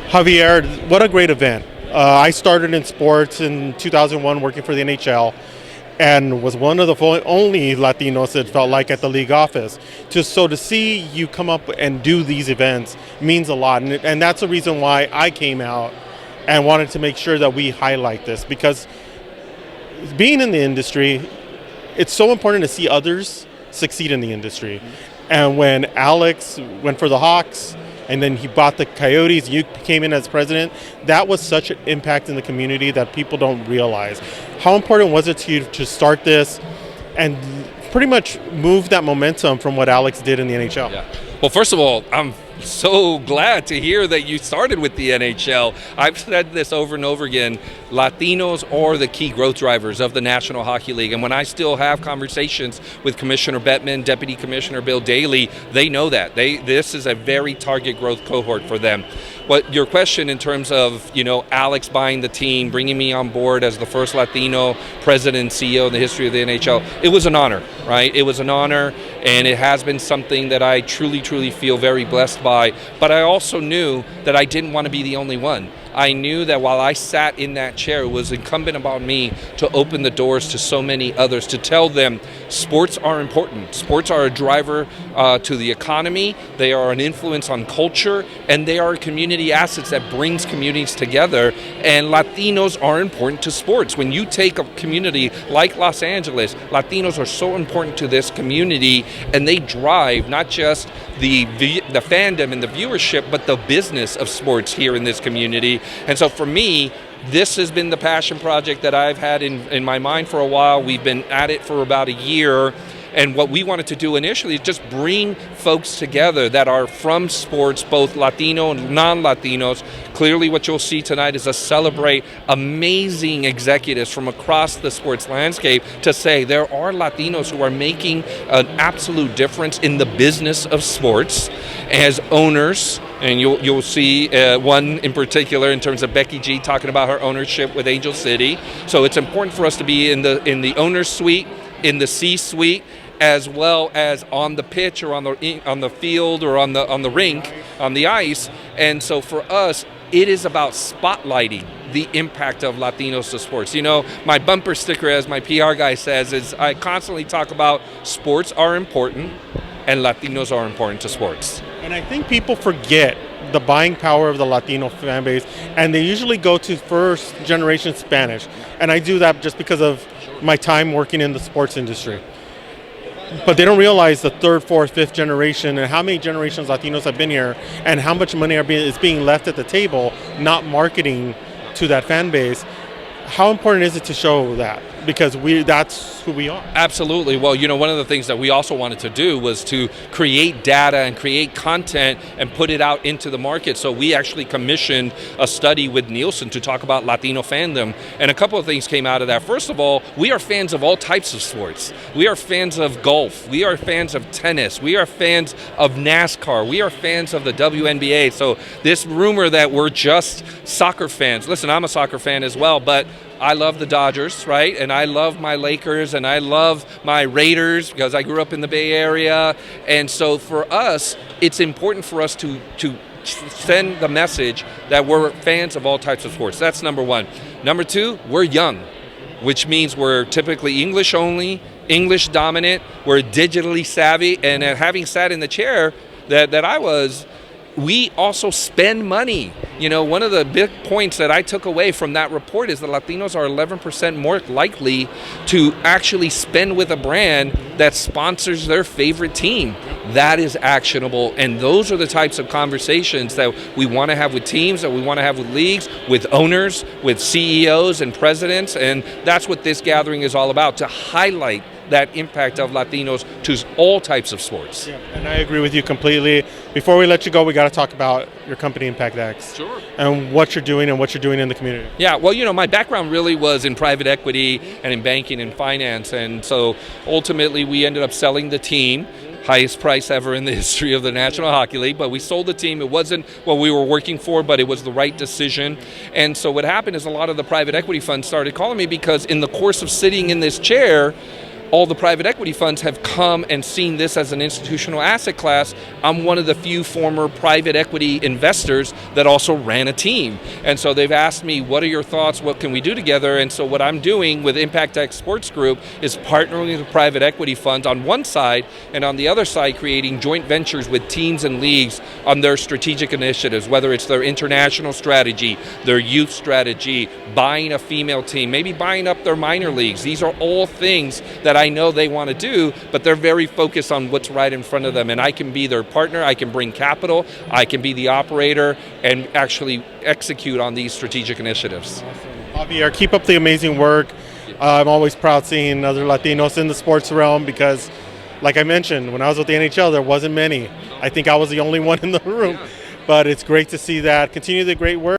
Javier, what a great event. I started in sports in 2001 working for the NHL and was one of the only Latinos it felt like at the league office. So to see you come up and do these events means a lot. And that's the reason why I came out and wanted to make sure that we highlight this, because being in the industry, it's so important to see others succeed in the industry. And when Alex went for the Hawks, and then he bought the Coyotes, you came in as president, that was such an impact in the community that people don't realize. How important was it to you to start this and pretty much move that momentum from what Alex did in the NHL? Yeah. Well, first of all, I'm so glad to hear that you started with the NHL. I've said this over and over again. Latinos are the key growth drivers of the National Hockey League. And when I still have conversations with Commissioner Bettman, Deputy Commissioner Bill Daley, they know that. This is a very target growth cohort for them. What your question in terms of, Alex buying the team, bringing me on board as the first Latino president and CEO in the history of the NHL, it was an honor, right? It was an honor, and it has been something that I truly, truly feel very blessed by. But I also knew that I didn't want to be the only one. I knew that while I sat in that chair, it was incumbent upon me to open the doors to so many others, to tell them sports are important. Sports are a driver to the economy. They are an influence on culture, and they are community assets that brings communities together. And Latinos are important to sports. When you take a community like Los Angeles, Latinos are so important to this community, and they drive not just the fandom and the viewership, but the business of sports here in this community. And so for me, this has been the passion project that I've had in my mind for a while. We've been at it for about a year. And what we wanted to do initially is just bring folks together that are from sports, both Latino and non-Latinos. Clearly what you'll see tonight is us celebrate amazing executives from across the sports landscape to say there are Latinos who are making an absolute difference in the business of sports as owners. And you'll see one in particular in terms of Becky G talking about her ownership with Angel City. So it's important for us to be in the owner's suite, in the C-suite, as well as on the pitch or on the field or on the rink, on the ice. And so for us, it is about spotlighting the impact of Latinos to sports. My bumper sticker, as my PR guy says, is I constantly talk about sports are important and Latinos are important to sports. And I think people forget the buying power of the Latino fan base, and they usually go to first generation Spanish. And I do that just because of my time working in the sports industry. But they don't realize the third, fourth, fifth generation and how many generations Latinos have been here and how much money is being left at the table, not marketing to that fan base. How important is it to show that? Because that's who we are. Absolutely. Well, one of the things that we also wanted to do was to create data and create content and put it out into the market. So we actually commissioned a study with Nielsen to talk about Latino fandom. And a couple of things came out of that. First of all, we are fans of all types of sports. We are fans of golf. We are fans of tennis. We are fans of NASCAR. We are fans of the WNBA. So this rumor that we're just soccer fans. Listen, I'm a soccer fan as well, but I love the Dodgers, right? And I love my Lakers and I love my Raiders because I grew up in the Bay Area. And so for us, it's important for us to send the message that we're fans of all types of sports. That's number one. Number two, we're young, which means we're typically English only, English dominant, we're digitally savvy. And having sat in the chair that I was, we also spend money. One of the big points that I took away from that report is that Latinos are 11% more likely to actually spend with a brand that sponsors their favorite team. That is actionable, and those are the types of conversations that we want to have with teams, that we want to have with leagues, with owners, with CEOs and presidents, and that's what this gathering is all about, to highlight that impact of Latinos to all types of sports. Yeah, and I agree with you completely. Before we let you go, we got to talk about your company, Impact X. Sure. And what you're doing in the community. Yeah, well, my background really was in private equity and in banking and finance. And so ultimately we ended up selling the team, highest price ever in the history of the National Hockey League. But we sold the team. It wasn't what we were working for, but it was the right decision. And so what happened is a lot of the private equity funds started calling me because in the course of sitting in this chair, all the private equity funds have come and seen this as an institutional asset class. I'm one of the few former private equity investors that also ran a team. And so they've asked me, what are your thoughts? What can we do together? And so what I'm doing with Impact X Sports Group is partnering with private equity funds on one side, and on the other side creating joint ventures with teams and leagues on their strategic initiatives, whether it's their international strategy, their youth strategy, buying a female team, maybe buying up their minor leagues. These are all things that I know they want to do, but they're very focused on what's right in front of them. And I can be their partner, I can bring capital, I can be the operator, and actually execute on these strategic initiatives. Javier, keep up the amazing work. I'm always proud seeing other Latinos in the sports realm because, like I mentioned, when I was with the NHL, there wasn't many. I think I was the only one in the room. But it's great to see that. Continue the great work.